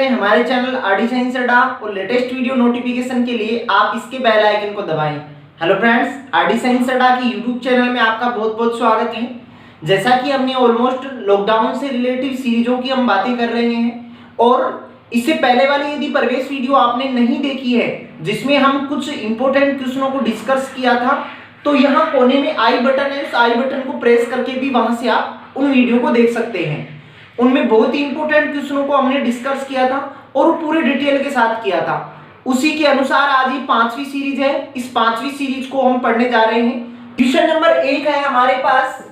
हैं हमारे channel RD science अड्डा और लेटेस्ट वीडियो नोटिफिकेशन के लिए आप इसके बेल आइकन को दबाएं। हेलो फ्रेंड्स, आरडी साइंस अड्डा की यूट्यूब चैनल में आपका बहुत बहुत स्वागत है। जैसा कि हमने ऑलमोस्ट लॉकडाउन से रिलेटिव सीरीजों की हम बातें कर रहे हैं और इससे पहले वाली यदि प्रवेश वीडियो आपने नहीं देखी है जिसमें हम कुछ इंपॉर्टेंट क्वेश्चनों को डिस्कस किया था, तो यहाँ कोने में आई बटन है, उस आई बटन को प्रेस करके भी वहां से आप उन वीडियो को देख सकते हैं। उनमें बहुत ही इंपॉर्टेंट क्वेश्चनों को हमने डिस्कस किया था और पूरे डिटेल के साथ किया था। उसी के अनुसार आज ये 5वीं सीरीज है। इस 5वीं सीरीज को हम पढ़ने जा रहे हैं। क्वेश्चन नंबर 1 है हमारे पास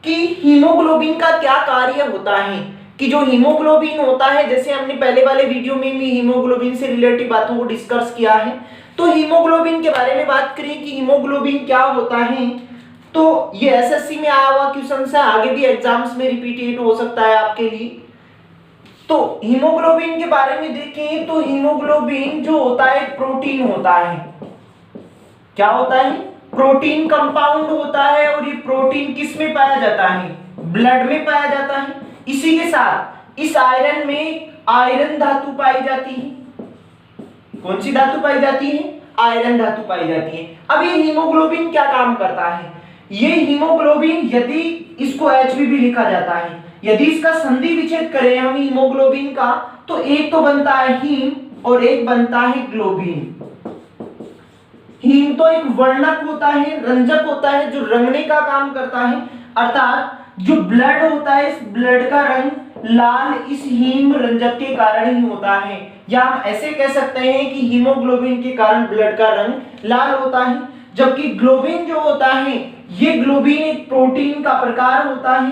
कि हीमोग्लोबिन का क्या कार्य होता है। कि जो हीमोग्लोबिन होता है, जैसे हमने पहले वाले वीडियो में भी हीमोग्लोबिन से रिलेटेड बातों को डिस्कस किया है, तो हीमोग्लोबिन के बारे में बात करें कि हीमोग्लोबिन क्या होता है, तो ये एसएससी में आया हुआ क्वेश्चन है, आगे भी एग्जाम्स में रिपीटेड हो सकता है आपके लिए। तो हीमोग्लोबिन के बारे में देखें तो हीमोग्लोबिन जो होता है प्रोटीन होता है। क्या होता है? प्रोटीन कंपाउंड होता है और ये प्रोटीन किस में पाया जाता है? ब्लड में पाया जाता है। इसी के साथ इस आयरन में आयरन धातु पाई जाती है। कौन सी धातु पाई जाती है? आयरन धातु पाई जाती है। अब ये हीमोग्लोबिन क्या काम करता है? ये हीमोग्लोबिन, यदि इसको Hb भी लिखा जाता है, यदि इसका संधि विच्छेद करें हम हीमोग्लोबिन का, तो एक तो बनता है हीम और एक बनता है ग्लोबिन। हीम तो एक वर्णक होता है, रंजक होता है, जो रंगने का काम करता है, अर्थात जो ब्लड होता है, इस ब्लड का रंग लाल इस हीम रंजक के कारण ही होता है। या हम ऐसे कह सकते हैं कि हीमोग्लोबिन के कारण ब्लड का रंग लाल होता है। जबकि ग्लोबिन जो होता है, ये ग्लोबिन एक प्रोटीन का प्रकार होता है,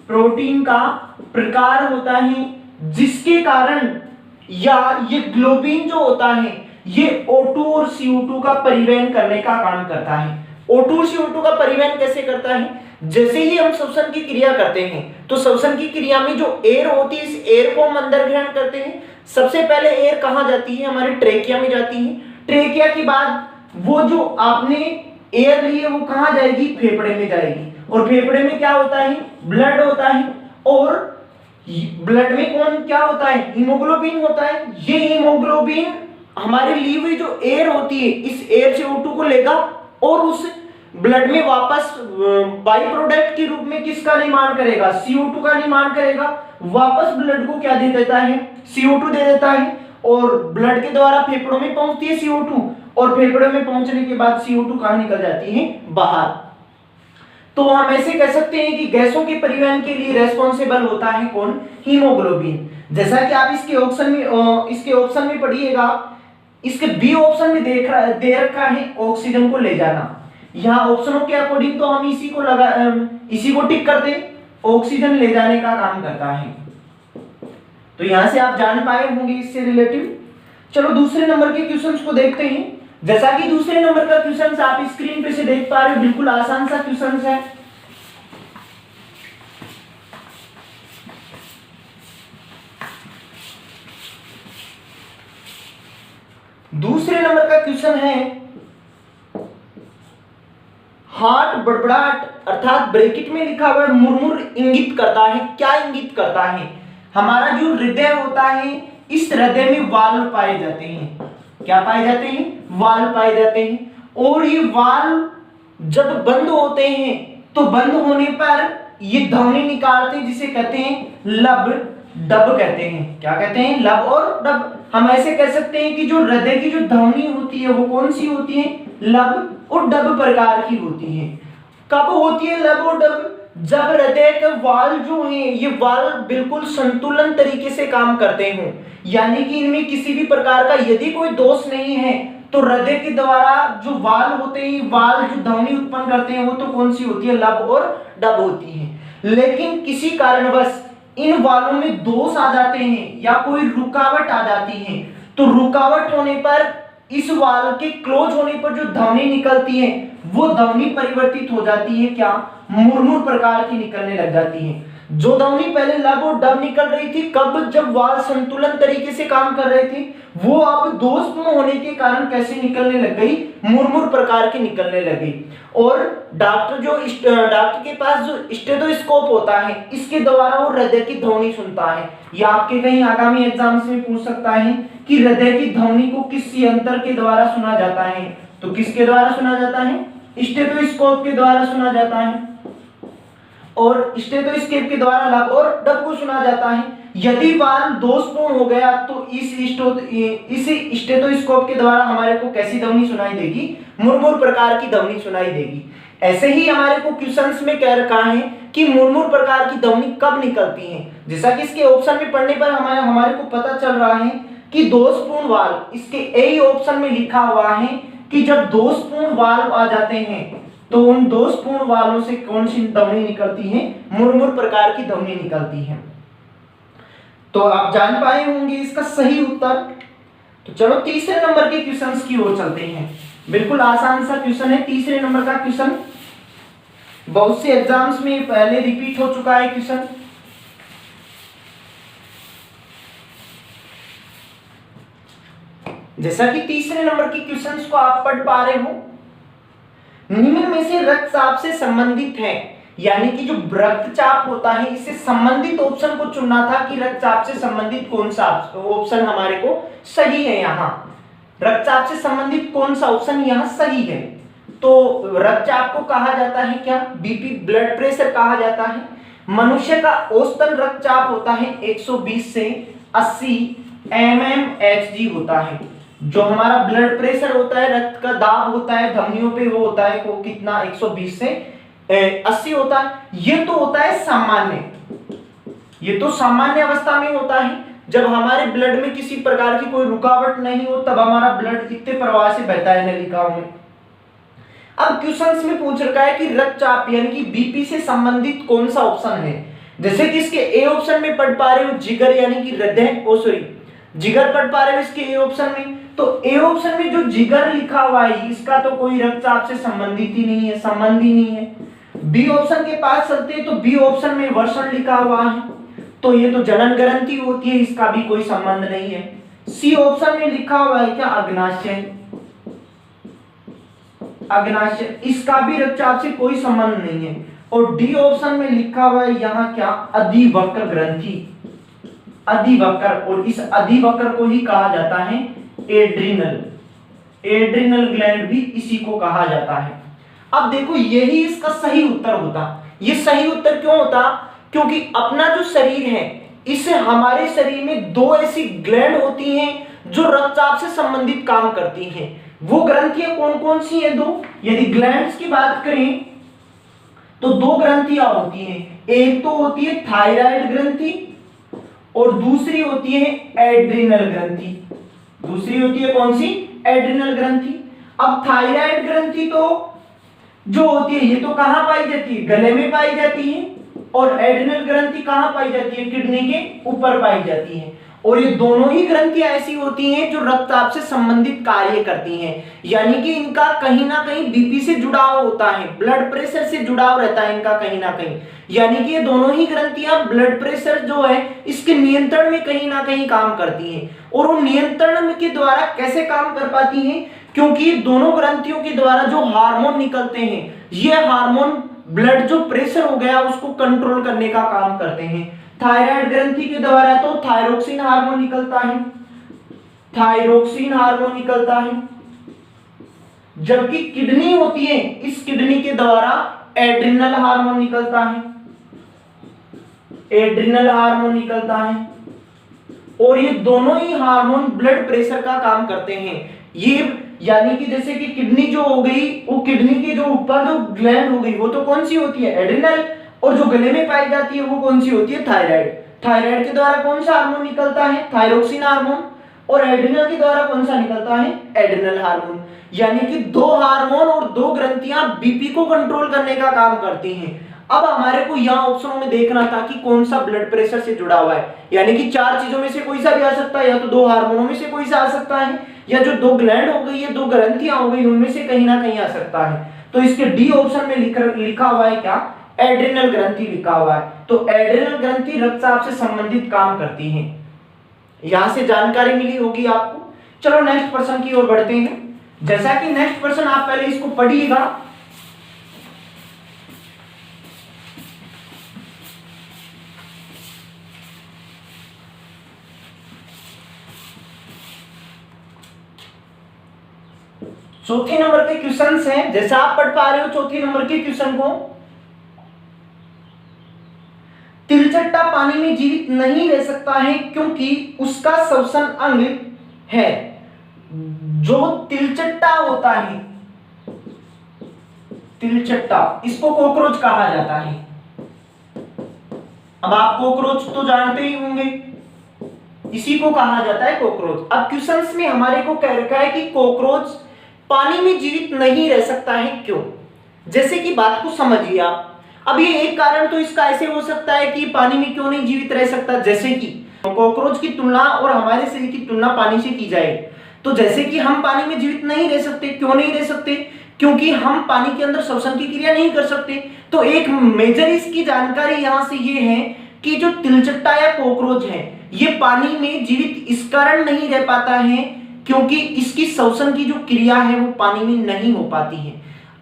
प्रोटीन का प्रकार होता है, जिसके कारण या ये ग्लोबिन जो होता है ये O2 और CO2 का परिवहन करने का काम करता है। O2 और CO2 का परिवहन कैसे करता है? जैसे ही हम श्वसन की क्रिया करते हैं तो श्वसन की क्रिया में जो एयर होती है, इस एयर को हम अंदर ग्रहण करते हैं। सबसे पहले एयर कहाँ जाती है? हमारे ट्रेकिया में जाती है। ट्रेकिया के बाद वो जो आपने एयर ली है वो कहाँ जाएगी? फेफड़े में जाएगी। और फेफड़े में क्या होता है? ब्लड होता है। और ब्लड में कौन क्या होता है? हीमोग्लोबिन होता है। ये हीमोग्लोबिन हमारे ली हुई जो एयर होती है, इस एयर से O2 को लेगा और उस ब्लड में वापस बाई प्रोडक्ट के रूप में किसका निर्माण करेगा? CO2 का निर्माण करेगा। वापस ब्लड को क्या दे देता है? CO2 दे देता है और ब्लड के द्वारा फेफड़ों में पहुंचती है CO2 और फेफड़ों में पहुंचने के बाद CO2 कहां निकल जाती है? बाहर। तो हम ऐसे कह सकते हैं कि गैसों के परिवहन के लिए रेस्पॉन्सिबल होता है कौन? हीमोग्लोबिन। जैसा कि आप इसके ऑप्शन में पढ़िएगा, इसके बी ऑप्शन में दे रखा है ऑक्सीजन को ले जाना। यहाँ ऑप्शनों के अकॉर्डिंग तो हम इसी को टिक कर दें, ऑक्सीजन ले जाने का काम करता है। तो यहां से आप जान पाए होंगे इससे रिलेटिव। चलो दूसरे नंबर के क्वेश्चंस को देखते हैं। जैसा कि दूसरे नंबर का क्वेश्चन आप स्क्रीन पे से देख पा रहे हो, बिल्कुल आसान सा क्वेश्चन है। दूसरे नंबर का क्वेश्चन है, हार्ट बड़बड़ाहट अर्थात ब्रैकेट में लिखा हुआ है मुरमुर इंगित करता है। क्या इंगित करता है? हमारा जो हृदय होता है, इस हृदय में वाल्व पाए जाते हैं। क्या पाए जाते हैं? वाल्व पाए जाते हैं। और ये वाल्व जब बंद होते हैं तो बंद होने पर ये ध्वनि निकालते हैं, जिसे कहते हैं लब डब कहते हैं। क्या कहते हैं? लब और डब। हम ऐसे कह सकते हैं कि जो हृदय की जो ध्वनि होती है वो कौन सी होती है? लब और डब प्रकार की होती है। कब होती है लब और डब? जब हृदय के वाल्व जो हैं, ये वाल्व बिल्कुल संतुलन तरीके से काम करते हों, यानी कि इनमें किसी भी प्रकार का यदि कोई दोष नहीं है, तो हृदय के द्वारा जो वाल्व होते हैं, वाल्व जो ध्वनि उत्पन्न करते हैं वो तो कौन सी होती है? लब और डब होती है। लेकिन किसी कारणवश इन वाल्वों में दोष आ जाते हैं या कोई रुकावट आ जाती है, तो रुकावट होने पर इस वाल्व के क्लोज होने पर जो ध्वनि निकलती है वो ध्वनि परिवर्तित हो जाती है क्या? मुरमुर प्रकार की निकलने लग जाती है। जो ध्वनि पहले लब और डब निकल रही थी कब, जब वाल संतुलन तरीके से काम कर रहे थे, वो अब दोषपूर्ण होने के कारण कैसे निकलने लग गई, मुरमुर प्रकार की निकलने लगी। और डॉक्टर के पास जो स्टेथोस्कोप होता है इसके द्वारा वो हृदय की ध्वनि सुनता है। या आपके कहीं आगामी एग्जाम्स में पूछ सकता है कि हृदय की ध्वनि को किस यंत्र के द्वारा सुना जाता है, तो किसके द्वारा सुना जाता है, स्टेथोस्कोप के द्वारा सुना जाता है। और स्टेथोस्कोप के द्वारा लब और डब को सुना जाता है। यदि वाल्व दोषपूर्ण हो गया तो इस स्टेथोस्कोप के द्वारा हमारे को कैसी ध्वनि सुनाई देगी, मुरमुर प्रकार की ध्वनि सुनाई देगी। ऐसे ही हमारे को क्वेश्चंस में कह रखा है कि मुरमुर प्रकार की ध्वनि कब निकलती है। जैसा कि इसके ऑप्शन में पढ़ने पर हमारे को पता चल रहा है कि दोषपूर्ण वाल्व, इसके ए ऑप्शन में लिखा हुआ है कि जब दोषपूर्ण वाल्व आ जाते हैं तो उन दोषपूर्ण वाल्वों से कौन सी ध्वनि निकलती है, मुरमुर प्रकार की ध्वनि निकलती है। तो आप जान पाए होंगे इसका सही उत्तर। तो चलो तीसरे नंबर के क्वेश्चंस की ओर चलते हैं। बिल्कुल आसान सा क्वेश्चन है, तीसरे नंबर का क्वेश्चन। बहुत से एग्जाम्स में पहले रिपीट हो चुका है क्वेश्चन। जैसा कि तीसरे नंबर के क्वेश्चंस को आप पढ़ पा रहे हो, निम्न में से रक्तचाप से संबंधित है, यानी कि जो रक्तचाप होता है इससे संबंधित ऑप्शन को चुनना था कि रक्तचाप से संबंधित कौन सा ऑप्शन हमारे को सही है। यहाँ रक्तचाप से संबंधित कौन सा ऑप्शन यहाँ सही है। तो रक्तचाप को कहा जाता है क्या, बीपी ब्लड प्रेशर कहा जाता है। मनुष्य का औसतन रक्तचाप होता है 120 से 80 mmHg होता है। जो हमारा ब्लड प्रेशर होता है, रक्त का दाब होता है धमनियों पे, वो होता है वो कितना 120 से 80 होता है। ये तो होता है सामान्य, ये तो सामान्य अवस्था में होता है जब हमारे ब्लड में किसी प्रकार की कोई रुकावट नहीं हो, तब हमारा ब्लड इतने प्रवाह से बहता है नलिकाओं में। अब क्वेश्चंस में पूछ रखा है कि रक्तचाप यानी कि बीपी से संबंधित कौन सा ऑप्शन है। जैसे कि इसके ए ऑप्शन में पढ़ पा रहे हो जिगर यानी कि हृदय, जिगर पढ़ पा रहे हो इसके ए ऑप्शन में। तो ए ऑप्शन में जो जिगर लिखा हुआ है इसका तो कोई रक्तचाप से संबंधित ही नहीं है, संबंध ही नहीं है। बी ऑप्शन के पास चलते हैं तो बी ऑप्शन में वर्षण लिखा हुआ है, तो ये तो जनन ग्रंथि होती है, इसका भी कोई संबंध नहीं है। सी ऑप्शन में लिखा हुआ है क्या, अग्नाशय, इसका भी रक्तचाप से कोई संबंध नहीं है। और डी ऑप्शन में लिखा हुआ है यहाँ क्या, अधिवक्र ग्रंथि, अधिवक्र, और इस अधिवक्र को ही कहा जाता है एड्रिनल ग्लैंड भी इसी को कहा जाता है। अब देखो यही इसका सही उत्तर होता। ये सही उत्तर क्यों होता, क्योंकि अपना जो शरीर है इससे हमारे शरीर में दो ऐसी ग्लैंड होती हैं जो रक्तचाप से संबंधित काम करती हैं। वो ग्रंथियां कौन कौन सी हैं, दो। यदि ग्लैंड्स की बात करें तो दो ग्रंथियां होती हैं, एक तो होती है थायराइड ग्रंथि और दूसरी होती है एड्रिनल ग्रंथि। दूसरी होती है कौन सी, एड्रिनल ग्रंथि। अब थायराइड ग्रंथि तो जो होती है ये तो कहां पाई जाती है, गले में पाई जाती है, और एड्रिनल ग्रंथि कहां पाई जाती है, किडनी के ऊपर पाई जाती है। और ये दोनों ही ग्रंथियां ऐसी होती हैं जो रक्तचाप से संबंधित कार्य करती हैं, यानी कि इनका कहीं ना कहीं बीपी से जुड़ाव होता है, ब्लड प्रेशर से जुड़ाव रहता है इनका कहीं ना कहीं। यानी कि ये दोनों ही ग्रंथियां ब्लड प्रेशर जो है इसके नियंत्रण में कहीं ना कहीं काम करती हैं। और वो नियंत्रण के द्वारा कैसे काम कर पाती हैं, क्योंकि दोनों ग्रंथियों के द्वारा जो हार्मोन निकलते हैं, ये हार्मोन ब्लड जो प्रेशर हो गया उसको कंट्रोल करने का काम करते हैं। थायराइड ग्रंथि के द्वारा तो थायरोक्सिन हार्मोन निकलता है, थायरोक्सिन हार्मोन निकलता है, जबकि किडनी होती है, इस किडनी के द्वारा एड्रिनल हार्मोन निकलता है, एड्रिनल हार्मोन निकलता है। और ये दोनों ही हार्मोन ब्लड प्रेशर का काम करते हैं। ये यानी कि जैसे कि किडनी जो हो गई, वो किडनी के जो ऊपर जो ग्लैंड हो गई वो तो कौन सी होती है, एड्रिनल, और जो गले में पाई जाती है वो कौन सी होती है, थायराइड। थायराइड के द्वारा कौन सा हार्मोन निकलता है, थायरोक्सिन हार्मोन, और एड्रिनल के द्वारा कौन सा निकलता है, एड्रिनल हार्मोन। यानी कि दो हार्मोन और दो ग्रंथियां बीपी को कंट्रोल करने का काम करती हैं। अब हमारे को यहाँ ऑप्शनों में देखना था कि कौन सा ब्लड प्रेशर से जुड़ा हुआ है, यानी कि चार चीजों में से कोई सा भी आ सकता है, या तो दो हार्मोनों में से कोई सा आ सकता है, या जो दो ग्लैंड हो गई है, दो ग्रंथियां हो गई, उनमें से कहीं ना कहीं आ सकता है। तो इसके डी ऑप्शन में लिखा हुआ है क्या, एड्रिनल ग्रंथि लिखा हुआ है। तो एड्रिनल ग्रंथि रक्तचाप से संबंधित काम करती है। यहां से जानकारी मिली होगी आपको। चलो नेक्स्ट प्रश्न की ओर बढ़ते हैं। जैसा कि नेक्स्ट प्रश्न आप पहले इसको पढ़िएगा। चौथे नंबर के क्वेश्चंस हैं, जैसा आप पढ़ पा रहे हो चौथे नंबर के क्वेश्चन को। तिलचट्टा पानी में जीवित नहीं रह सकता है क्योंकि उसका श्वसन अंग है। जो तिलचट्टा होता है, तिलचट्टा, इसको कॉकरोच कहा जाता है। अब आप कॉकरोच तो जानते ही होंगे, इसी को कहा जाता है कॉकरोच। अब क्वेश्चंस में हमारे को कह रखा है कि कॉकरोच पानी में जीवित नहीं रह सकता है, क्यों? जैसे कि बात को समझिए आप। अब ये एक कारण तो इसका ऐसे हो सकता है कि पानी में क्यों नहीं जीवित रह सकता, जैसे कि कॉकरोच की तुलना और हमारे शरीर की तुलना पानी से की जाए तो जैसे कि हम पानी में जीवित नहीं रह सकते। क्यों नहीं रह सकते? क्योंकि हम पानी के अंदर श्वसन की क्रिया नहीं कर सकते। तो एक मेजर इसकी जानकारी यहां से ये है कि जो तिलचट्टा या कॉकरोच है ये पानी में जीवित इस कारण नहीं रह पाता है क्योंकि इसकी श्वसन की जो क्रिया है वो पानी में नहीं हो पाती है।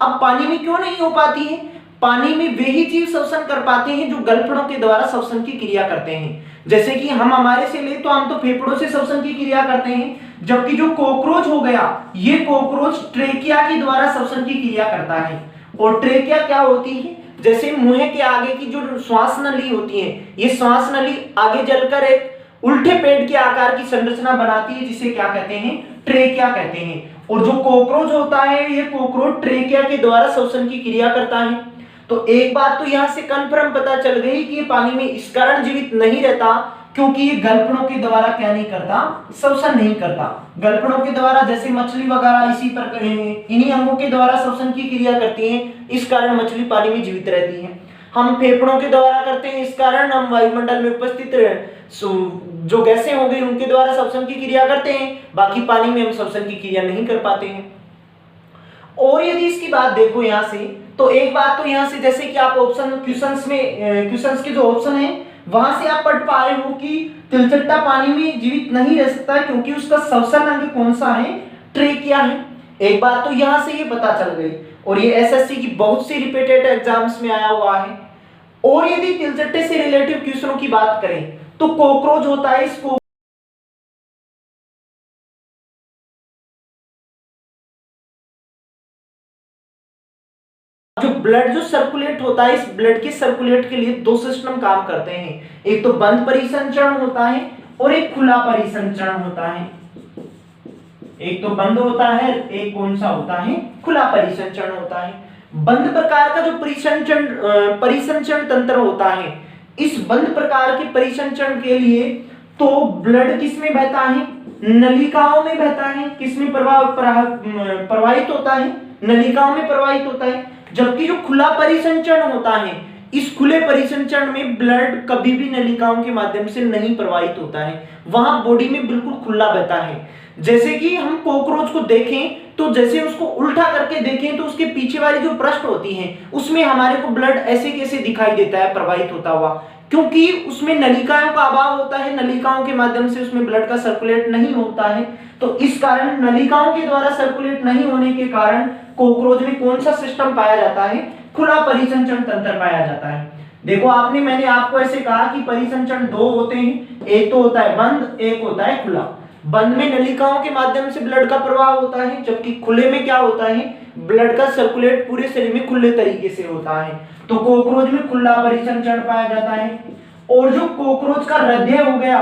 अब पानी में क्यों नहीं हो पाती है? पानी में वे ही जीव श्वसन कर पाते हैं जो गलफड़ों के द्वारा श्वसन की क्रिया करते हैं। जैसे कि हम हमारे से ले तो हम तो फेफड़ों से श्वसन की क्रिया करते हैं, जबकि जो कॉकरोच हो गया ये कॉकरोच ट्रेकिया के द्वारा श्वसन की क्रिया करता है। और ट्रेकिया क्या होती है? जैसे मुंह के आगे की जो श्वास नली होती है, ये श्वास नली आगे जलकर एक उल्टे पेड़ के आकार की संरचना बनाती है जिसे क्या कहते हैं? ट्रेकिया कहते हैं। और जो कॉकरोच होता है ये कॉकरोच ट्रेकिया के द्वारा श्वसन की क्रिया करता है। तो एक बात तो यहां से कंफर्म पता चल गई कि ये पानी में इस कारण जीवित नहीं रहता क्योंकि ये गलफड़ों के द्वारा क्या नहीं करता? श्वसन नहीं करता। गलफड़ों के द्वारा जैसे मछली वगैरह इसी पर इन्हीं अंगों के द्वारा श्वसन की क्रिया करती है, इस कारण मछली पानी में जीवित रहती है। हम फेफड़ों के द्वारा करते हैं, इस कारण हम वायुमंडल में उपस्थित जो गैसें हो गई उनके द्वारा श्वसन की क्रिया करते हैं, बाकी पानी में हम श्वसन की क्रिया नहीं कर पाते हैं। और यदि इसकी बात देखो यहां से, तो एक बात तो यहां से जैसे कि आप ऑप्शन क्वेश्चंस के जो ऑप्शन है वहां से आप पढ़ पा रहे हो कि तिलचट्टा पानी में जीवित नहीं रह सकता क्योंकि उसका श्वसन अंग कौन सा है? ट्रेकिया है। एक बात तो यहां से ये पता चल गई और ये एसएससी की बहुत सी रिपीटेड एग्जाम्स में आया हुआ है। और यदि तिलचट्टे से रिलेटिव क्वेश्चनों की बात करें तो कॉकरोच होता है, इसको जो ब्लड जो सर्कुलेट होता है, इस ब्लड के सर्कुलेट के लिए दो सिस्टम काम करते हैं। एक तो बंद परिसंचरण होता है और एक खुला परिसंचरण होता है। एक तो बंद होता है, एक कौन सा होता है? खुला परिसंचरण होता है। बंद प्रकार का जो परिसंचरण तंत्र होता है, इस बंद प्रकार के परिसंचरण के लिए तो ब्लड किस में बहता है? नलिकाओं में बहता है। किस में प्रवाहित होता है? नलिकाओं में प्रवाहित होता है। जबकि जो खुला परिसंचरण होता है, इस खुले परिसंचरण में ब्लड कभी भी नलिकाओं के माध्यम से नहीं प्रवाहित होता है, वहां बॉडी में बिल्कुल खुला बहता है। जैसे कि हम कॉकरोच को देखें तो जैसे उसको उल्टा करके देखें तो उसके पीछे वाली जो पृष्ठ होती है उसमें हमारे को ब्लड ऐसे कैसे दिखाई देता है प्रवाहित होता हुआ, क्योंकि उसमें नलिकाओं का अभाव होता है, नलिकाओं के माध्यम से उसमें ब्लड का सर्कुलेट नहीं होता है। तो इस कारण नलिकाओं के द्वारा सर्कुलेट नहीं होने के कारण कॉकरोच में कौन सा सिस्टम पाया जाता है? खुला परिसंचरण तंत्र पाया जाता है। देखो मैंने आपको ऐसे कहा कि परिसंचरण दो होते हैं, एक तो होता है बंद, एक होता है खुला। बंद में नलिकाओं के माध्यम से ब्लड का प्रवाह होता है, जबकि खुले में क्या होता है? ब्लड का सर्कुलेट पूरे शरीर में खुले तरीके से होता है। तो कॉकरोच में खुला परिसंचरण पाया जाता है। और जो कॉकरोच का हृदय हो गया,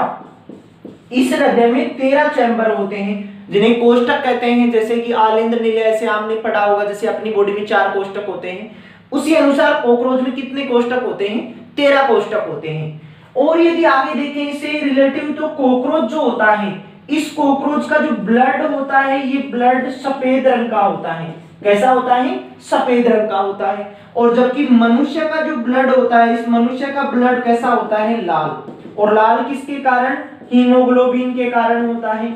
इस हृदय में 13 चैम्बर होते हैं जिन्हें कोष्ठक कहते हैं। जैसे कि आलिंद्र निलय से आपने पढ़ा होगा, जैसे अपनी बॉडी में 4 कोष्ठक होते हैं, उसी अनुसार कॉकरोच में कितने कोष्ठक होते हैं? 13 कोष्ठक होते हैं। और यदि आगे देखें इससे रिलेटिव तो कॉकरोच जो होता है, इस कॉकरोच का जो ब्लड होता है ये ब्लड सफेद रंग का होता है। कैसा होता है? सफेद रंग का होता है। और जबकि मनुष्य का जो ब्लड होता है, इस मनुष्य का ब्लड कैसा होता है? लाल। और लाल किसके कारण? हीमोग्लोबिन के कारण होता है।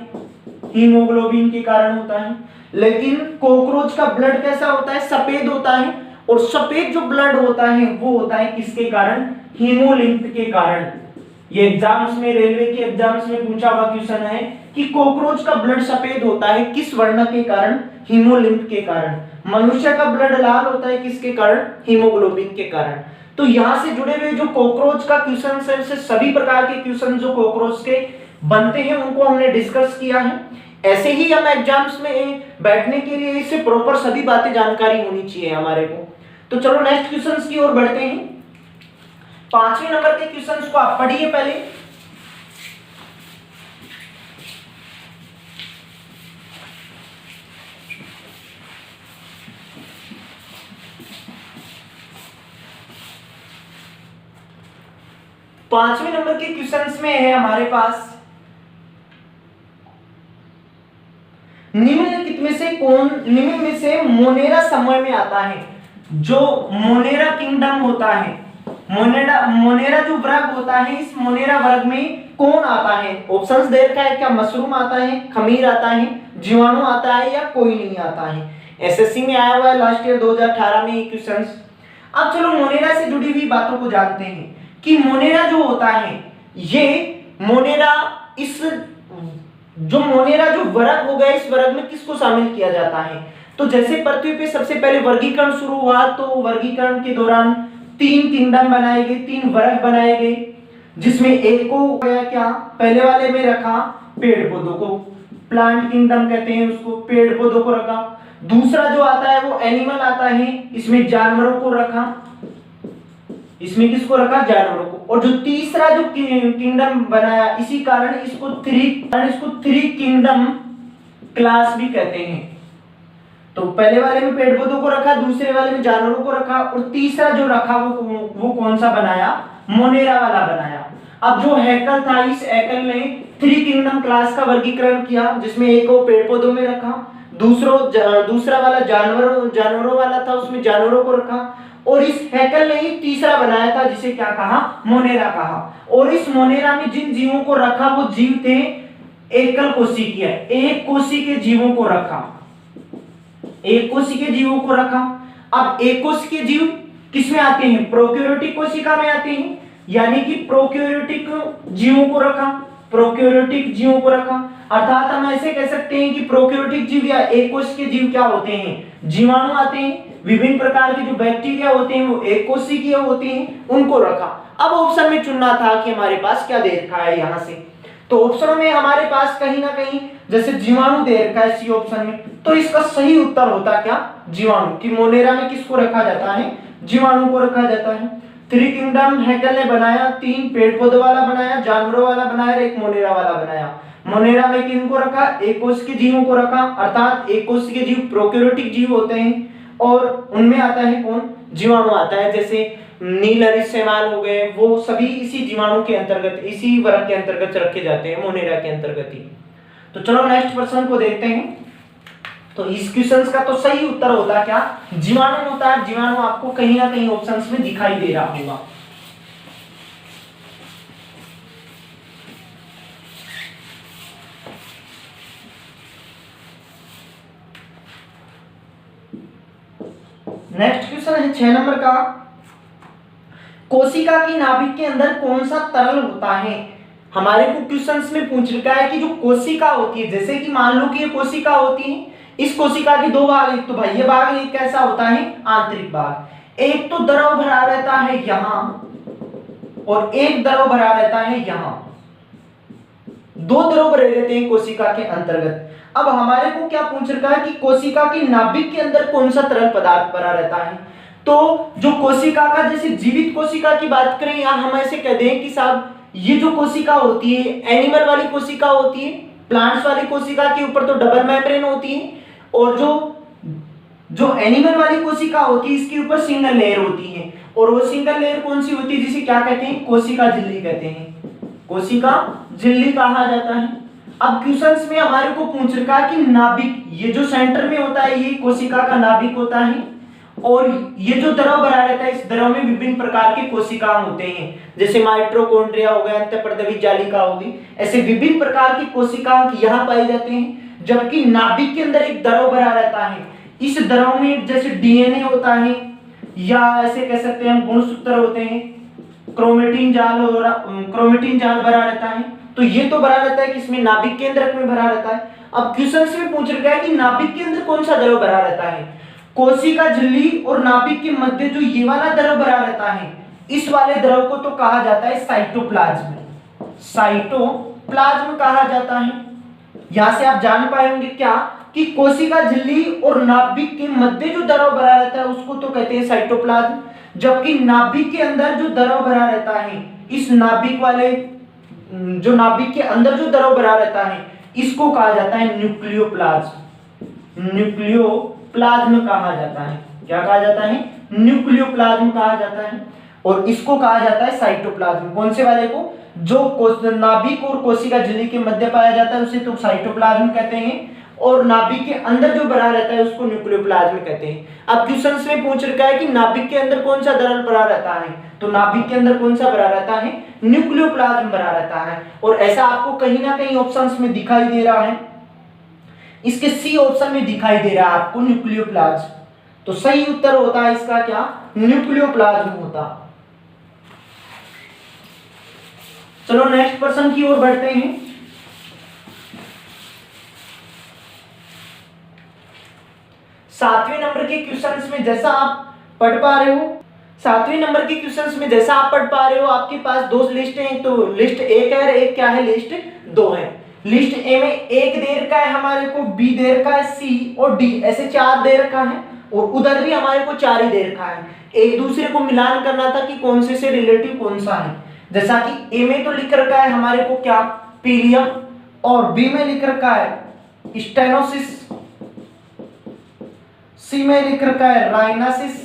हीमोग्लोबिन के कारण होता है। लेकिन कॉकरोच का ब्लड कैसा होता है? सफेद होता है। और सफेद जो ब्लड होता है वो होता है किसके कारण? हीमोलिंप के कारण। ये एग्जाम्स में, रेलवे के एग्जाम्स में पूछा हुआ क्वेश्चन है कि कॉकरोच का ब्लड सफेद होता है किस वर्ण के कारण? हीमोलिंप के कारण। मनुष्य का ब्लड लाल होता है किसके कारण? हीमोग्लोबिन के कारण। तो यहां से जुड़े हुए जो कॉकरोच का क्वेश्चन है, से सभी प्रकार के क्वेश्चन जो कॉकरोच के बनते हैं उनको हमने डिस्कस किया है। ऐसे ही हम एग्जाम्स में बैठने के लिए इससे प्रॉपर सभी बातें जानकारी होनी चाहिए हमारे को। तो चलो नेक्स्ट क्वेश्चंस की ओर बढ़ते हैं। 5वें नंबर के क्वेश्चंस को आप पढ़िए पहले। पांचवें नंबर के क्वेश्चंस में है हमारे पास, निम्न में से मोनेरा समूह में आता है। जो मोनेरा किंगडम होता है, मोनेरा जो वर्ग होता है, इस मोनेरा वर्ग में कौन आता है? ऑप्शंस दे रखा है, क्या मशरूम आता है, खमीर आता है, जीवाणु आता है या कोई नहीं आता है? एसएससी में आया हुआ है लास्ट ईयर 2018 में ये क्वेश्चंस। अब चलो मोनेरा से जुड़ी हुई बातों को जानते हैं कि मोनेरा जो होता है, ये मोनेरा जो वर्ग हो गया, इस वर्ग में किसको शामिल किया जाता है? तो जैसे पृथ्वी पे सबसे पहले वर्गीकरण शुरू हुआ, तो वर्गीकरण के दौरान 3 किंगडम बनाए गए, 3 वर्ग बनाए गए, जिसमें एक को गया क्या, पहले वाले में रखा पेड़ पौधों को, प्लांट किंगडम कहते हैं उसको, पेड़ पौधों को रखा। दूसरा जो आता है वो एनिमल आता है, इसमें जानवरों को रखा, इसमें किसको रखा? जानवरों को। और जो तीसरा जो किंगडम बनाया, इसी कारण इसको थ्री किंगडम क्लास भी कहते हैं। तो पहले वाले में पेड़ पौधों को रखा, दूसरे वाले में जानवरों को रखा, और तीसरा जो रखा वो कौन सा बनाया? मोनेरा वाला बनाया। अब जो हैकल था, इस हैकल ने 3 किंगडम क्लास का वर्गीकरण किया, जिसमें एक को पेड़ पौधों में रखा, दूसरा वाला जानवरों वाला था, उसमें जानवरों को रखा, और इस हैकल ने ही तीसरा बनाया था, जिसे क्या कहा? मोनेरा कहा। और इस मोनेरा में जिन जीवों को रखा वो जीव थे एकल कोशिकीय, एक कोशिकीय के जीवों को रखा, एक कोशिकीय के जीवों को रखा। अब एक कोशिकीय जीव किसमें आते हैं? प्रोकैरियोटिक कोशिका में आते हैं, यानी कि प्रोकैरियोटिक जीवों को रखा, प्रोकैरियोटिक जीवों को रखा। अर्थात हम ऐसे कह सकते हैं कि प्रोकैरियोटिक जीव या एक कोशिकीय जीव क्या होते हैं? जीवाणु आते हैं। विभिन्न प्रकार के जो बैक्टीरिया होते हैं वो एक कोशिकीय होते हैं, उनको रखा। अब ऑप्शन में चुनना था कि हमारे पास क्या दे रखा है यहां से। तो ऑप्शन में हमारे पास कहीं ना कहीं जैसे जीवाणु दे रखा है सी ऑप्शन में, तो इसका सही उत्तर होता क्या? जीवाणु। कि मोनेरा में किसको रखा जाता है? जीवाणु को रखा जाता है। 3 किंगडम हैकल ने बनाया, 3 पेड़ पौधों वाला बनाया, जानवरों वाला बनाया, एक मोनेरा वाला बनाया। मोनेरा में किनको रखा? एक कोशिकीय जीवों को रखा, अर्थात एक कोशिकीय जीव प्रोकैरियोटिक जीव होते हैं, और उनमें आता है कौन? जीवाणु आता है। जैसे नीलहरी शैवाल हो गए, वो सभी इसी जीवाणु के अंतर्गत, इसी वर्ग के अंतर्गत रखे जाते हैं, मोनेरा के अंतर्गत ही। तो चलो नेक्स्ट प्रश्न को देखते हैं। तो इस क्वेश्चन का तो सही उत्तर होता क्या? जीवाणु होता है। जीवाणु आपको कहीं ना कहीं ऑप्शंस में दिखाई दे रहा होगा। नेक्स्ट क्वेश्चन है 6 नंबर का, कोशिका की नाभिक के अंदर कौन सा तरल होता है? हमारे को क्वेश्चंस में पूछ रखा है कि जो कोशिका होती है, जैसे कि मान लो कि ये कोशिका होती है, इस कोशिका के 2 भाग, एक तो बाह्य भाग, एक कैसा होता है? आंतरिक भाग। एक तो द्रव भरा रहता है यहां, और एक द्रव भरा रहता है यहां। 2 द्रव भरे रहते हैं कोशिका के अंतर्गत। अब हमारे को क्या पूछ रखा है कि कोशिका की नाभिक के अंदर कौन सा तरल पदार्थ भरा रहता है? तो जो कोशिका का, जैसे जीवित कोशिका की बात करें, या हम ऐसे कह दें कि साहब ये जो कोशिका होती है, एनिमल वाली कोशिका होती है, प्लांट्स वाली कोशिका के ऊपर तो डबल मेम्ब्रेन होती है, और जो एनिमल वाली कोशिका होती है इसके ऊपर सिंगल लेयर होती है। और वो सिंगल लेयर कौन सी होती है? जिसे क्या कहते हैं? कोशिका झिल्ली कहते हैं, कोशिका झिल्ली कहा जाता है। अब क्वेश्चंस में हमारे को पूछ रखा है कि नाभिक, ये जो सेंटर में होता है ये कोशिका का नाभिक होता है, और ये जो द्रव भरा रहता है, इस द्रव में विभिन्न प्रकार के कोशिकाएं होते हैं, जैसे माइटोकॉन्ड्रिया हो गया, अंतःपर्दवी जालिका होगी, ऐसे विभिन्न प्रकार की कोशिकाएं यहाँ पाई जाते हैं। जबकि नाभिक के अंदर एक द्रव भरा रहता है, इस द्रव में जैसे डीएनए होता है, या ऐसे कह सकते हैं हम गुणसूत्र होते हैं, क्रोमेटिन जाल और क्रोमेटिन जाल भरा रहता है। तो ये तो भरा रहता है किसमें, नाभिक केंद्रक में भरा रहता है। अब क्वेश्चन में पूछ रखा है कि नाभिक के अंदर कौन सा द्रव भरा रहता है। कोशिका झिल्ली और नाभिक के मध्य जो ये वाला द्रव भरा रहता है, इस वाले द्रव को तो कहा जाता है साइटोप्लाज्म। साइटोप्लाज्म कहा जाता है। यहां से आप जान पाएंगे क्या कि कोशिका झिल्ली और नाभिक के मध्य जो द्रव भरा रहता है उसको तो कहते हैं साइटोप्लाज्म, जबकि नाभिक के अंदर जो द्रव भरा रहता है, इस नाभिक वाले जो नाभिक के अंदर जो द्रव भरा रहता है इसको कहा जाता है न्यूक्लियोप्लाज्म। न्यूक्लियोप्लाज्म कहा जाता है। क्या कहा जाता है, न्यूक्लियोप्लाज्म कहा जाता है। और इसको कहा जाता है साइटोप्लाज्म। कौन से वाले को, जो नाभिक और कोशिका झिल्ली के मध्य पाया जाता है उसे तो साइटोप्लाज्म कहते हैं, और नाभिक के अंदर जो भरा रहता है उसको न्यूक्लियोप्लाज्म कहते हैं। अब क्वेश्चन में पूछ रखा है कि नाभिक के अंदर कौन सा द्रव भरा रहता है, तो नाभिक के अंदर कौन सा भरा रहता है, न्यूक्लियोप्लाज्म भरा रहता है। और ऐसा आपको कहीं ना कहीं ऑप्शंस में दिखाई दे रहा है, इसके सी ऑप्शन में दिखाई दे रहा है आपको न्यूक्लियोप्लाज्म। तो सही उत्तर होता है इसका क्या, न्यूक्लियोप्लाज्म होता। चलो नेक्स्ट प्रश्न की ओर बढ़ते हैं। सातवें नंबर के क्वेश्चंस में जैसा आप पढ़ पा रहे हो, सातवें नंबर के क्वेश्चंस में जैसा आप पढ़ पा रहे हो, आपके पास दो लिस्ट हैं। तो लिस्ट एक है और एक क्या है, लिस्ट दो है। लिस्ट ए में एक दे रखा है हमारे को, बी दे रखा है, सी और डी, ऐसे चार दे रखा है, और उधर भी हमारे को चार ही दे रखा है। एक दूसरे को मिलान करना था कि कौन से रिलेटिव कौन सा है। जैसा कि ए में तो लिख रखा है हमारे को क्या, पीलियम, और बी में लिख रखा है स्टेनोसिस, सी में लिख रखा है राइनासिस,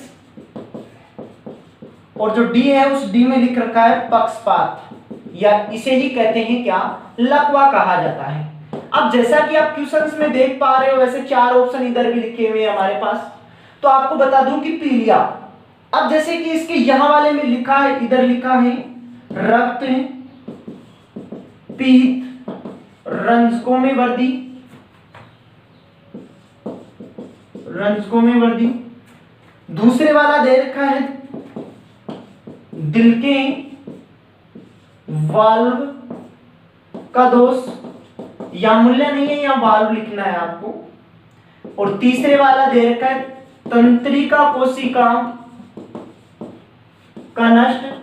और जो डी है उस डी में लिख रखा है पक्षपात, या इसे ही कहते हैं क्या, लकवा कहा जाता है। अब जैसा कि आप क्वेश्चंस में देख पा रहे हो वैसे चार ऑप्शन इधर भी लिखे हुए हैं हमारे पास। तो आपको बता दूं कि पीलिया, अब जैसे कि इसके यहां वाले में लिखा है, इधर लिखा है रक्त, पीत, रंजकों में वृद्धि, रंजकों में वृद्धि। दूसरे वाला दे रखा है दिल के वाल्व का दोष, या मूल्य नहीं है, या वाल्व लिखना है आपको। और तीसरे वाला दे रखा है तंत्रिका कोशिका का नष्ट,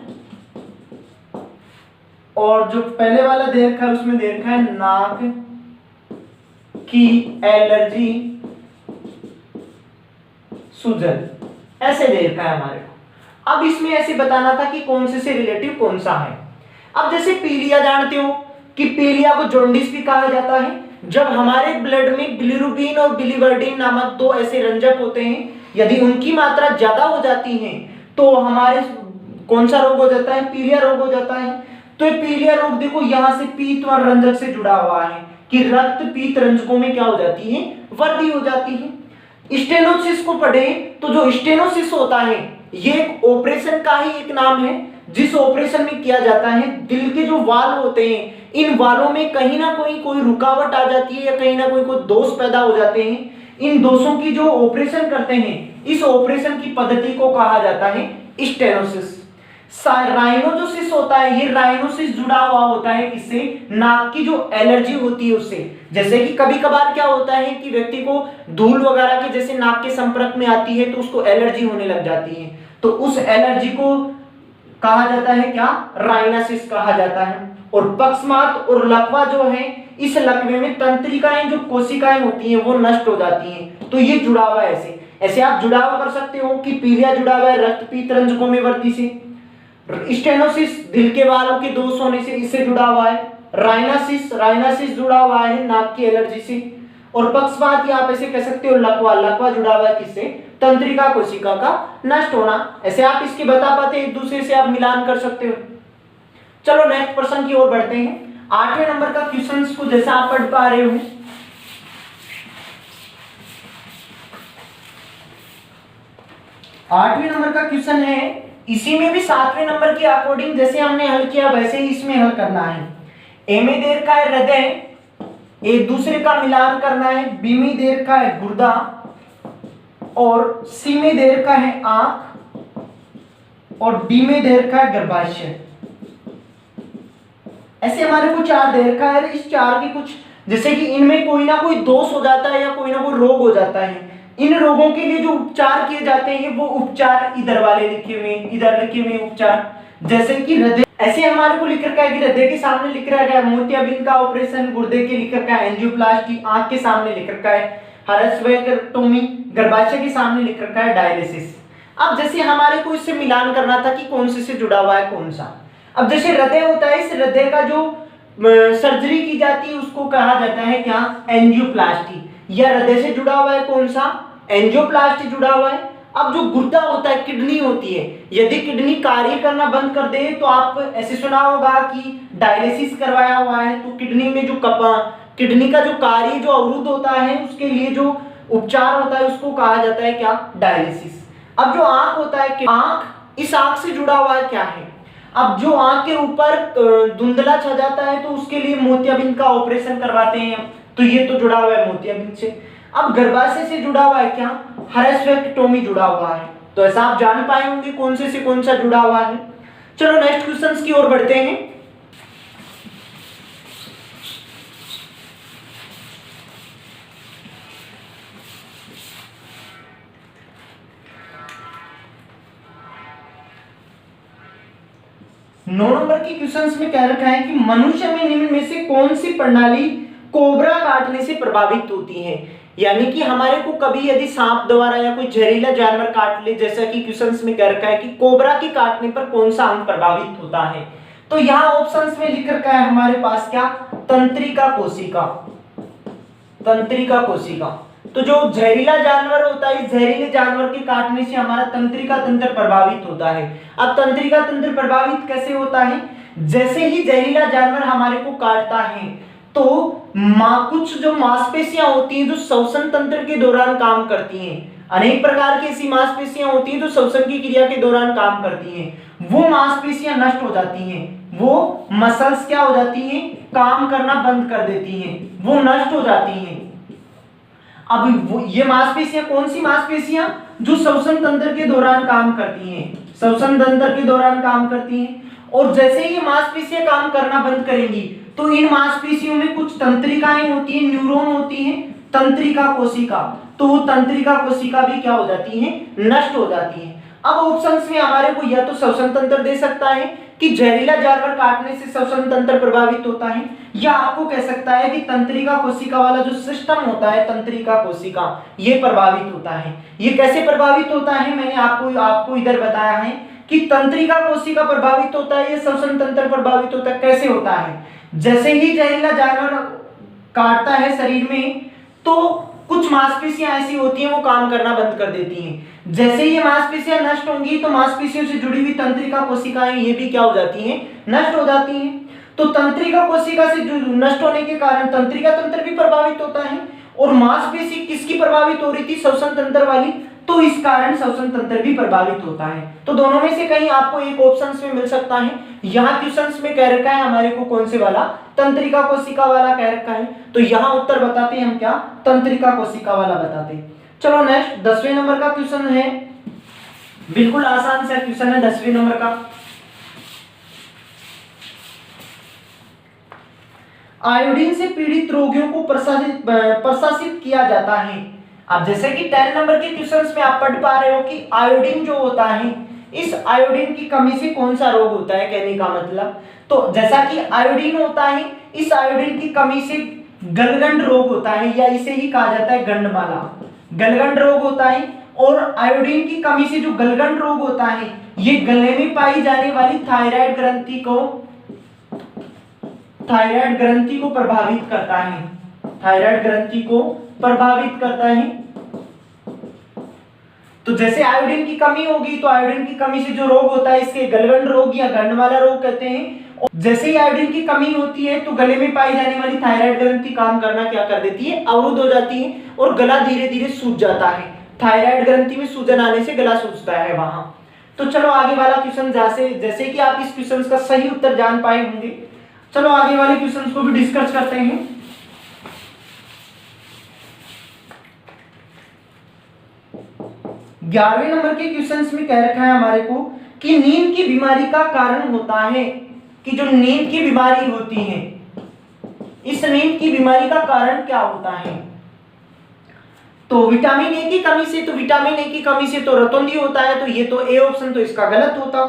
और जो पहले वाला दे रखा है उसमें दे रखा है नाक की एलर्जी, सूजन, ऐसे दे रखा है हमारे को। अब इसमें ऐसे बताना था कि कौन से रिलेटिव कौन सा है। अब जैसे पीलिया जानते हो कि पीलिया को जॉन्डिस भी कहा जाता है, जब हमारे ब्लड में बिलिरुबिन और बिलिवर्डिन नामक दो ऐसे रंजक होते हैं, यदि उनकी मात्रा ज्यादा हो जाती है तो हमारे कौन सा रोग हो जाता है, पीलिया रोग हो जाता है। तो पीलिया रोग देखो यहां से पीत और रंजक से जुड़ा हुआ है कि रक्त पीत रंजकों में क्या हो जाती है, वृद्धि हो जाती है। स्टेनोसिस को पढ़े तो जो स्टेनोसिस होता है ये एक ऑपरेशन का ही एक नाम है, जिस ऑपरेशन में किया जाता है दिल के जो वाल्व होते हैं, इन वालों में कहीं ना कोई रुकावट आ जाती है, या कहीं ना कोई दोष पैदा हो जाते हैं। इन दोषों की जो ऑपरेशन करते हैं, इस ऑपरेशन की पद्धति को कहा जाता है स्टेनोसिस। राइनोसिस होता है, ये राइनोसिस जुड़ा हुआ होता है किससे, नाक की जो एलर्जी होती है उससे। जैसे कि कभी कभार क्या होता है कि व्यक्ति को धूल वगैरह के जैसे नाक के संपर्क में आती है तो उसको एलर्जी होने लग जाती है, तो उस एलर्जी को कहा जाता है क्या, राइनोसिस कहा जाता है। और पक्षपात और लकवा जो है, इस लकवे में तंत्रिकाएं जो कोशिकाएं होती हैं वो नष्ट हो जाती हैं, तो ये जुड़ा हुआ है। ऐसे ऐसे आप जुड़ाव कर सकते हो कि पीलिया जुड़ा हुआ है रक्तपीत रंजकों में वृद्धि से, स्टेनोसिस दिल के वालों के दोष होने से इससे जुड़ा हुआ है, राइनोसिस जुड़ा हुआ है नाक की एलर्जी से, और पक्षपात या आप ऐसे कह सकते हो लकवा जुड़ा हुआ है किससे, तंत्रिका कोशिका का नष्ट होना। ऐसे आप इसके बता पाते एक दूसरे से आप मिलान कर सकते हो। चलो नेक्स्ट प्रश्न की ओर बढ़ते हैं। 8वें नंबर का क्वेश्चन को जैसा आप पढ़ पा रहे हो, 8वें नंबर का क्वेश्चन है, इसी में भी 7वें नंबर के अकॉर्डिंग जैसे हमने हल किया वैसे ही इसमें हल करना है। ए में दे रखा है हृदय, एक दूसरे का मिलान करना है, बी में दे रखा है गुर्दा, और सी में दे रखा है आंख, और डी में दे रखा है गर्भाशय। ऐसे हमारे को चार दे रखा है। इस चार के कुछ जैसे कि इनमें कोई ना कोई दोष हो जाता है या कोई ना कोई रोग हो जाता है, इन रोगों के लिए जो उपचार किए जाते हैं वो उपचार इधर वाले लिखे हुए, इधर लिखे हुए उपचार। जैसे कि हृदय, ऐसे हमारे को लिख रखा है कि हृदय के सामने लिख रखा है मोतियाबिंद का ऑपरेशन, गुर्दे के लिख रखा है एंजियोप्लास्टी, आंख के सामने लिख रखा है हारस्वेक्टोमी, गर्भाशय के सामने लिख रखा है डायलिसिस। अब जैसे हमारे को इससे मिलान करना था कि कौन से जुड़ा हुआ है कौन सा। अब जैसे हृदय होता है, इस हृदय का जो सर्जरी की जाती है उसको कहा जाता है क्या, एंजियोप्लास्टी। या हृदय से जुड़ा हुआ है कौन सा, एंजियोप्लास्टी जुड़ा हुआ है। अब जो गुर्दा होता है, किडनी होती है, यदि किडनी कार्य करना बंद कर दे तो आप ऐसे सुना होगा कि डायलिसिस करवाया हुआ है, तो किडनी में जो किडनी का जो कार्य जो अवरुद्ध होता है उसके लिए जो उपचार होता है उसको कहा जाता है क्या, डायलिसिस। अब जो आंख होता है, आंख, इस आंख से जुड़ा हुआ है क्या है, अब जो आंख के ऊपर धुंधला छा जाता है तो उसके लिए मोतियाबिंद का ऑपरेशन करवाते हैं, तो ये तो जुड़ा हुआ है मोतियाबिंद से। अब गर्भाशय से जुड़ा हुआ है क्या, हारस्वेक्टोमी जुड़ा हुआ है। तो ऐसा आप जान पाए होंगे कौन से कौन सा जुड़ा हुआ है। चलो नेक्स्ट क्वेश्चंस की ओर बढ़ते हैं। नौ नंबर के क्वेश्चंस में कह रखा है कि मनुष्य में निम्न में से कौन सी प्रणाली कोबरा काटने से प्रभावित होती है। यानी कि हमारे को कभी यदि सांप द्वारा या कोई जहरीला जानवर काट ले, जैसा कि क्वेश्चंस में कह रखा है कि कोबरा के काटने पर कौन सा अंग प्रभावित होता है, तो यहाँ ऑप्शंस में लिख रखा है हमारे पास क्या, तंत्रिका कोशिका। तंत्रिका कोशिका, तो जो जहरीला जानवर होता है, इस जहरीले जानवर के काटने से हमारा तंत्रिका तंत्र प्रभावित होता है। अब तंत्रिका तंत्र प्रभावित कैसे होता है, जैसे ही जहरीला जानवर हमारे को काटता है तो कुछ जो मांसपेशियां होती हैं जो श्वसन तंत्र के दौरान काम करती हैं, अनेक प्रकार की ऐसी मांसपेशियां होती हैं जो श्वसन की क्रिया के दौरान काम करती हैं, वो मांसपेशियां नष्ट हो जाती हैं, वो मसल्स क्या हो जाती हैं, काम करना बंद कर देती हैं, वो नष्ट हो जाती हैं। अब वो ये मांसपेशियां कौन सी मांसपेशियां, जो श्वसन तंत्र के दौरान काम करती हैं, श्वसन तंत्र के दौरान काम करती हैं। और जैसे ही ये मांसपेशियां काम करना बंद करेंगी तो इन मांसपेशियों में कुछ तंत्रिकाएं होती हैं, न्यूरॉन होती हैं, तंत्रिका कोशिका, तो वो तंत्रिका कोशिका भी क्या हो जाती हैं, नष्ट हो जाती हैं। अब ऑप्शंस में हमारे को या तो श्वसन तंत्र दे सकता है कि जहरीला जानवर काटने से श्वसन तंत्र प्रभावित होता है, या आपको कह सकता है कि तंत्रिका कोशिका वाला जो सिस्टम होता है, तंत्रिका कोशिका, ये प्रभावित होता है। ये कैसे प्रभावित होता है, मैंने आपको इधर बताया है कि तंत्रिका कोशिका प्रभावित होता है, ये श्वसन तंत्र प्रभावित होता है। कैसे होता है, जैसे ही जहरीला जानवर काटता है शरीर में तो कुछ मांसपेशियां ऐसी होती हैं वो काम करना बंद कर देती हैं। जैसे ही ये मांसपेशियां नष्ट होंगी तो मांसपेशियों से जुड़ी हुई तंत्रिका कोशिकाएं ये भी क्या हो जाती हैं, नष्ट हो जाती हैं। तो तंत्रिका कोशिका से नष्ट होने के कारण तंत्रिका तंत्र भी प्रभावित होता है, और मांसपेशी किसकी प्रभावित हो रही थी, श्वसन तंत्र वाली, तो इस कारण श्वसन तंत्र भी प्रभावित होता है। तो दोनों में से कहीं आपको एक ऑप्शन में मिल सकता है। यहाँ क्वेश्चंस में कह रखा है हमारे को कौन से वाला, तंत्रिका कोशिका वाला कह रखा है, तो यहाँ उत्तर बताते हैं हम क्या, तंत्रिका कोशिका वाला बताते हैं। चलो नेक्स्ट 10वें नंबर का क्वेश्चन है, बिल्कुल आसान सा क्वेश्चन है 10वें नंबर का। आयोडीन से पीड़ित रोगियों को प्रशासित किया जाता है। अब जैसे कि 10 नंबर के क्वेश्चंस में आप पढ़ पा रहे हो कि आयोडीन जो होता है, इस आयोडीन की कमी से कौन सा रोग होता है, कहने का मतलब, तो जैसा कि आयोडीन होता है, इस आयोडीन की कमी से गलगंड रोग होता है, या इसे ही कहा जाता है गंडमाला, गलगंड रोग होता है। और आयोडीन की कमी से जो गलगंड रोग होता है, ये गले में पाई जाने वाली थायराइड ग्रंथि को प्रभावित करता है, थायराइड ग्रंथि को प्रभावित करता है। तो जैसे आयोडीन की कमी होगी तो आयोडीन की कमी से जो रोग होता है इसके गलगंड रोग या गंडमाला रोग कहते हैं। जैसे ही आयोडीन की कमी होती है तो गले में पाई जाने वाली थायराइड ग्रंथि काम करना क्या कर देती है, अवरुद्ध हो जाती है, और गला धीरे धीरे सूज जाता है। थायराइड ग्रंथि में सूजन आने से गला सूजता है वहां। तो चलो आगे वाला क्वेश्चन, जैसे कि आप इस क्वेश्चन का सही उत्तर जान पाए होंगे, चलो आगे वाले क्वेश्चन को भी डिस्कस करते हैं। 11वें नंबर के क्वेश्चंस में कह रखा है हमारे को कि नींद की बीमारी का कारण होता है, कि जो नींद की बीमारी होती है, इस नींद की बीमारी का कारण क्या होता है? तो विटामिन ए की कमी से, तो विटामिन ए की कमी से तो रतौंधी होता है, तो ये तो ए ऑप्शन तो इसका गलत होता।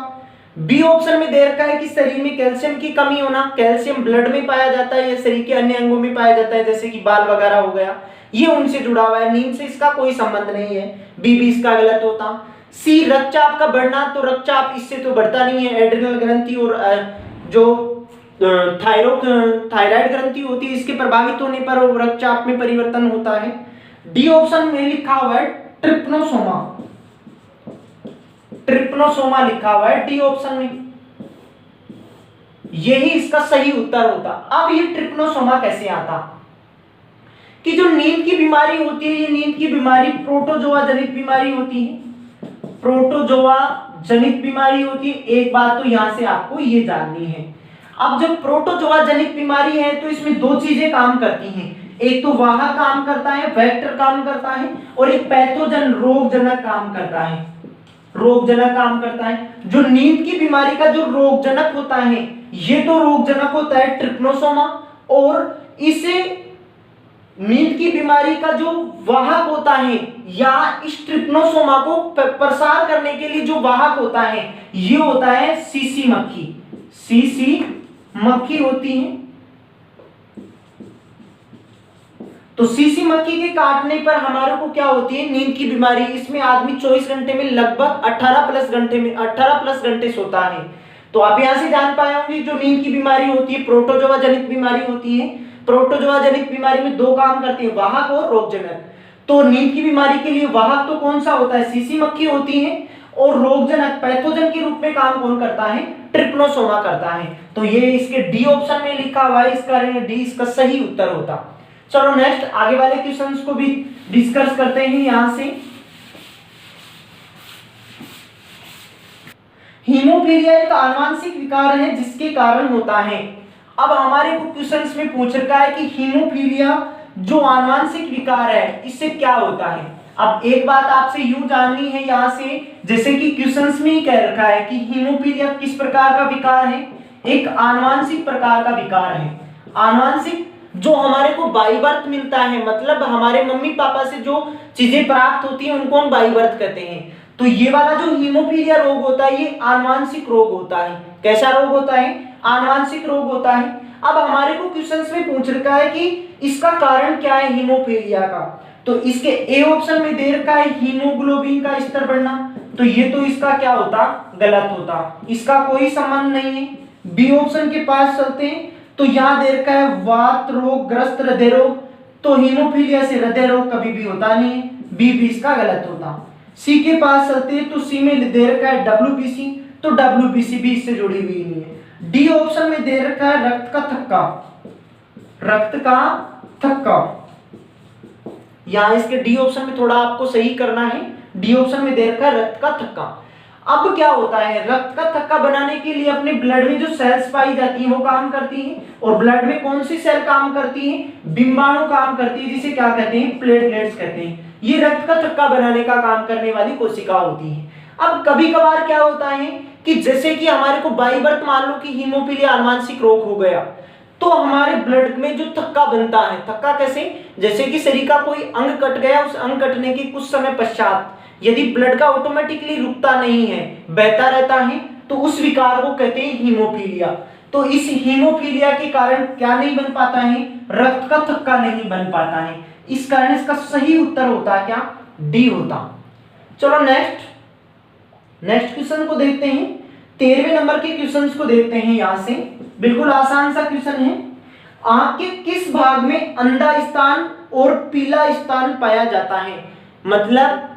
बी ऑप्शन में दे रखा है कि शरीर में कैल्शियम की कमी होना, कैल्शियम ब्लड में पाया जाता है या शरीर के अन्य अंगों में पाया जाता है, जैसे कि बाल वगैरह हो गया, ये उनसे जुड़ा हुआ है, नींद से इसका कोई संबंध नहीं है, बी भी इसका गलत होता। सी रक्तचाप का बढ़ना, तो रक्तचाप इससे तो बढ़ता नहीं है, एड्रिनल ग्रंथि और जो थायराइड ग्रंथि होती है, इसके प्रभावित होने पर रक्तचाप में परिवर्तन होता है। डी ऑप्शन में लिखा हुआ है ट्रिप्नोसोमा, ट्रिप्नोसोमा लिखा हुआ है डी ऑप्शन में, यही इसका सही उत्तर होता। अब ये ट्रिप्नोसोमा कैसे आता? कि जो नींद की बीमारी होती है, ये नींद की बीमारी प्रोटोजोआ जनित बीमारी होती है, प्रोटोजोआ जनित बीमारी होती है। एक बात तो यहां से आपको ये जाननी है, अब जब प्रोटोजोआ जनित बीमारी है तो इसमें दो चीजें काम करती हैं, एक तो वाहक काम करता है, वेक्टर काम करता है, और एक पैथोजन रोगजनक काम करता है, रोगजनक काम करता है। जो नींद की बीमारी का जो रोगजनक होता है, ये तो रोगजनक होता है ट्रिप्नोसोमा, और इसे नींद की बीमारी का जो वाहक होता है या इस ट्रिप्नोसोमा को प्रसार करने के लिए जो वाहक होता है, ये होता है सीसी मक्खी, सीसी मक्खी होती है। तो सीसी मक्खी के काटने पर हमारे को क्या होती है? नींद की बीमारी। इसमें आदमी 24 घंटे में लगभग 18 प्लस घंटे सोता है। तो आप यहां से जान पाए होंगे जो नींद की बीमारी होती है प्रोटोजोआ जनित बीमारी होती है। प्रोटोजोआ जनित बीमारी में दो काम करती है, वाहक और रोगजनक। तो नींद की बीमारी के लिए वाहक तो कौन सा होता है? सीसी मक्खी होती है, और रोगजनक पैथोजन के रूप में काम कौन करता है? ट्रिप्नोसोमा करता है। तो ये इसके डी ऑप्शन में लिखा हुआ है, इसका डी इसका सही उत्तर होता। चलो नेक्स्ट आगे वाले क्वेश्चंस को भी डिस्कस करते हैं। यहां से हीमोफीलिया एक आनुवंशिक विकार है जिसके कारण होता है। अब हमारे को क्वेश्चंस में पूछ रखा है कि हीमोफीलिया जो आनुवंशिक विकार है इससे क्या होता है। अब एक बात आपसे यूं जाननी है यहां से, जैसे कि क्वेश्चंस में ही कह रखा है कि हीमोफीलिया किस प्रकार का विकार है? एक आनुवंशिक प्रकार का विकार है। आनुवंशिक जो हमारे को बाई बर्थ मिलता है, मतलब हमारे मम्मी पापा से जो चीजें प्राप्त होती हैं उनको हम बाई बर्थ कहते हैं। तो ये वाला जो हीमोफीलिया रोग होता है ये आनुवंशिक रोग होता है। कैसा रोग होता है? आनुवंशिक रोग होता है। अब हमारे को क्वेश्चंस में पूछ रखा है कि इसका कारण क्या है हीमोफीलिया का, तो इसके ए ऑप्शन में दे रखा है हीमोग्लोबिन का स्तर बढ़ना, तो ये तो इसका क्या होता? गलत होता, इसका कोई संबंध नहीं है। बी ऑप्शन के पास चलते हैं, तो यहां दे रखा है वात रोग ग्रस्त हृदय रोग, तो हीमोफीलिया से हृदय रोग कभी भी होता नहीं है, बी भी इसका गलत होता। सी के पास चलते हैं, तो सी में दे रखा है डब्ल्यूबीसी, तो डब्ल्यूबीसी भी इससे जुड़ी हुई नहीं है। डी ऑप्शन में दे रखा है रक्त का थक्का, रक्त का थक्का, यहां इसके डी ऑप्शन में थोड़ा आपको सही करना है। डी ऑप्शन में दे रखा है रक्त का थक्का। अब क्या होता है? रक्त का थक्का बनाने के लिए अपने ब्लड में जो सेल्स पाई जाती हैं वो काम करती हैं, और ब्लड में कौन सी सेल काम करती है? बिंबाणु काम करती है, जिसे क्या कहते हैं? प्लेटलेट्स कहते हैं। ये रक्त का थक्का बनाने का काम करने वाली कोशिका होती है। अब कभी कभार क्या होता है कि जैसे कि हमारे को बाई बर्थ मान लो कि हीमोफीलिया आनुवंशिक रोग हो गया, तो हमारे ब्लड में जो थक्का बनता है, थक्का कैसे? जैसे कि शरीर का कोई अंग कट गया, उस अंग कटने के कुछ समय पश्चात यदि ब्लड का ऑटोमेटिकली रुकता नहीं है, बहता रहता है, तो उस विकार को कहते हैं हीमोफीलिया। तो इस हीमोफीलिया के कारण क्या नहीं बन पाता है? रक्त का थक्का नहीं बन पाता है। इस कारण इसका सही उत्तर होता है क्या? डी होता। चलो नेक्स्ट क्वेश्चन को देखते हैं। 13वें नंबर के क्वेश्चन को देखते हैं। यहां से बिल्कुल आसान सा क्वेश्चन है। आंख के किस भाग में अंधा स्थान और पीला स्थान पाया जाता है? मतलब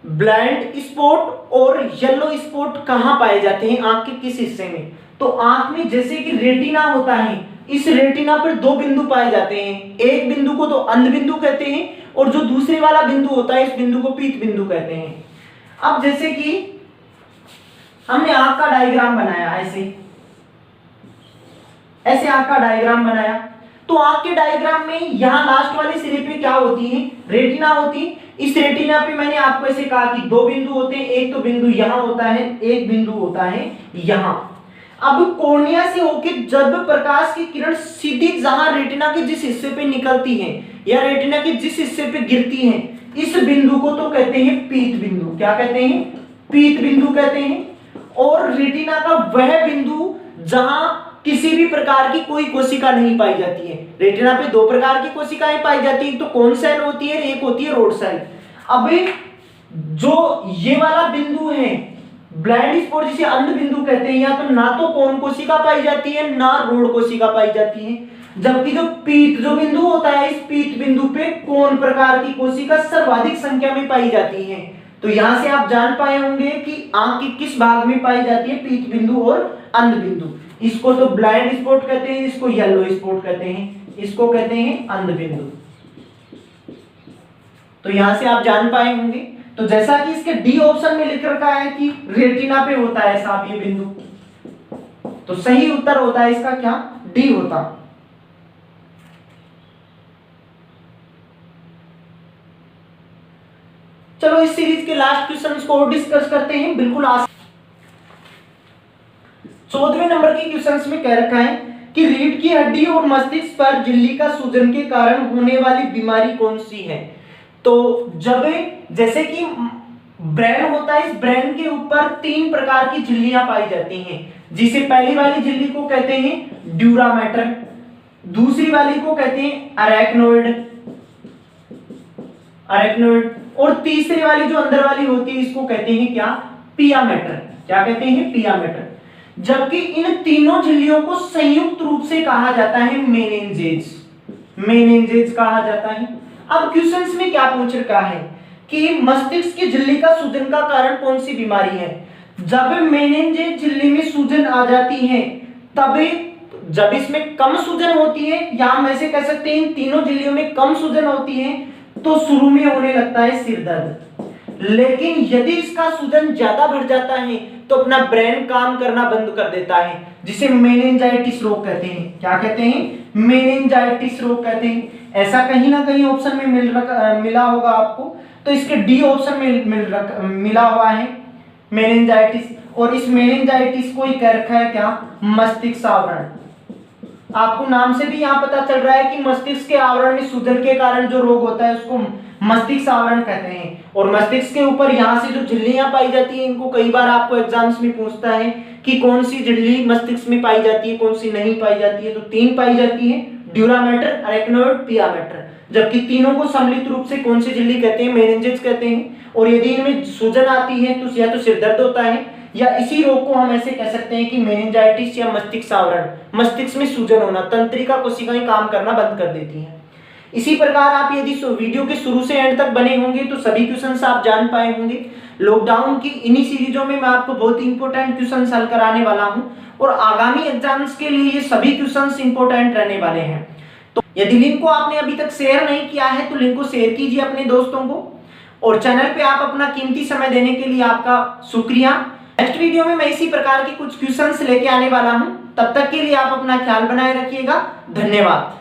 ब्लाइंड स्पॉट और येलो स्पॉट कहां पाए जाते हैं आंख के किस हिस्से में? तो आंख में जैसे कि रेटिना होता है, इस रेटिना पर दो बिंदु पाए जाते हैं। एक बिंदु को तो अंध बिंदु कहते हैं, और जो दूसरे वाला बिंदु होता है इस बिंदु को पीत बिंदु कहते हैं। अब जैसे कि हमने आंख का डायग्राम बनाया, ऐसे आंख का डायग्राम बनाया, तो आंख के डायग्राम में यहाँ लास्ट वाले सिरे पे क्या होती है, रेटिना होती है। इस रेटिना पे मैंने आपको ऐसे कहा कि दो बिंदु होते हैं, एक तो बिंदु यहाँ होता है, एक बिंदु होता है यहाँ। अब कॉर्निया से होकर जब प्रकाश की किरण सीधी जहां रेटिना के जिस हिस्से पे निकलती है या रेटिना के जिस हिस्से पे गिरती है, इस बिंदु को तो कहते हैं पीत बिंदु। क्या कहते हैं, पीत बिंदु कहते हैं। और रेटिना का वह बिंदु जहां किसी भी प्रकार की कोई कोशिका नहीं पाई जाती है। रेटिना पे दो प्रकार की कोशिकाएं पाई जाती है, एक तो कोन सेल होती है, एक होती है रोड सेल। अब जो ये वाला बिंदु है ब्लाइंड स्पॉट, जिसे अंध बिंदु कहते हैं, या तो ना तो कोन कोशिका पाई जाती है ना रोड कोशिका पाई जाती है। जबकि जो पीत जो बिंदु होता है, इस पीत बिंदु पे कोन प्रकार की कोशिका सर्वाधिक संख्या में पाई जाती है। तो यहां से आप जान पाए होंगे कि आंख के किस भाग में पाई जाती है, पीत बिंदु और अंध बिंदु। इसको तो ब्लाइंड स्पॉट कहते हैं, इसको येलो स्पॉट कहते हैं, इसको कहते हैं अंध बिंदु। तो यहां से आप जान पाए होंगे। तो जैसा कि इसके डी ऑप्शन में लिख रखा है कि रेटिना पे होता है साहब ये बिंदु, तो सही उत्तर होता है इसका क्या, डी होता। चलो इस सीरीज के लास्ट क्वेश्चंस को डिस्कस करते हैं। बिल्कुल 14वें नंबर के क्वेश्चंस में कह रखा है कि रीढ़ की हड्डी और मस्तिष्क पर झिल्ली का सूजन के कारण होने वाली बीमारी कौन सी है। तो जब जैसे कि ब्रेन होता है, इस ब्रेन के ऊपर तीन प्रकार की झिल्लियां पाई जाती हैं, जिसे पहली वाली झिल्ली को कहते हैं ड्यूरा मैटर, दूसरी वाली को कहते हैं अरेक्नोइड, और तीसरी वाली जो अंदर वाली होती है इसको कहते हैं क्या, पिया मैटर। क्या कहते हैं, पिया मैटर। जबकि इन तीनों झिल्लियों को संयुक्त रूप से कहा जाता है मेनिंजेज, मेनिंजेज कहा जाता है। अब क्वेश्चंस में क्या पूछ रखा है कि मस्तिष्क की झिल्ली का सूजन का कारण कौन सी बीमारी है। जब मेनिंजेज झिल्ली में सूजन आ जाती है, तब जब इसमें कम सूजन होती है, या हम ऐसे कह सकते हैं इन तीनों झिल्लियों में कम सूजन होती है, तो शुरू में होने लगता है सिर दर्द। लेकिन यदि इसका सूजन ज्यादा बढ़ जाता है तो अपना ब्रेन काम करना बंद कर देता है, जिसे मेनिंजाइटिस रोग कहते हैं। क्या कहते हैं, मेनिंजाइटिस रोग कहते हैं। ऐसा कहीं ना कहीं ऑप्शन में मिला होगा आपको, तो इसके डी ऑप्शन में मिला हुआ है मेनिंजाइटिस। और इस मेनिंजाइटिस को ही कह रखा है क्या, मस्तिष्क आवरण। आपको नाम से भी यहाँ पता चल रहा है कि मस्तिष्क के आवरण में सूजन के कारण जो रोग होता है उसको मस्तिष्क आवरण कहते हैं। और मस्तिष्क के ऊपर यहाँ से जो झिल्लियां पाई जाती है, इनको कई बार आपको एग्जाम्स में पूछता है कि कौन सी झिल्ली मस्तिष्क में पाई जाती है, कौन सी नहीं पाई जाती है। तो तीन पाई जाती है, ड्यूरा मैटर, अरेक्नोइड, पिया मैटर। जबकि तीनों को सम्मिलित रूप से कौन सी झिल्ली कहते हैं, मेनिंजेस कहते हैं। और यदि इनमें सूजन आती है तो या तो सिर दर्द होता है, या इसी रोग को हम ऐसे कह सकते हैं कि मेनिंजाइटिस या मस्तिष्क आवरण, मस्तिष्क में सूजन होना, तंत्रिका कोशिकाएं काम करना बंद कर देती हैं। इसी प्रकार आप यदि वीडियो के शुरू से एंड तक बने होंगे तो सभी क्वेश्चंस आप जान पाए होंगे। लॉकडाउन की इन्हीं सीरीजों में मैं आपको बहुत इंपॉर्टेंट क्वेश्चंस हल कराने वाला हूं, और आगामी एग्जाम्स के लिए ये सभी क्वेश्चंस इंपॉर्टेंट रहने वाले हैं। तो यदि लिंक को आपने अभी तक शेयर नहीं किया है तो लिंक को शेयर कीजिए अपने दोस्तों को, और चैनल पे आप अपना कीमती समय देने के लिए आपका शुक्रिया। नेक्स्ट वीडियो में मैं इसी प्रकार के कुछ क्वेश्चंस लेके आने वाला हूं। तब तक के लिए आप अपना ख्याल बनाए रखिएगा। धन्यवाद।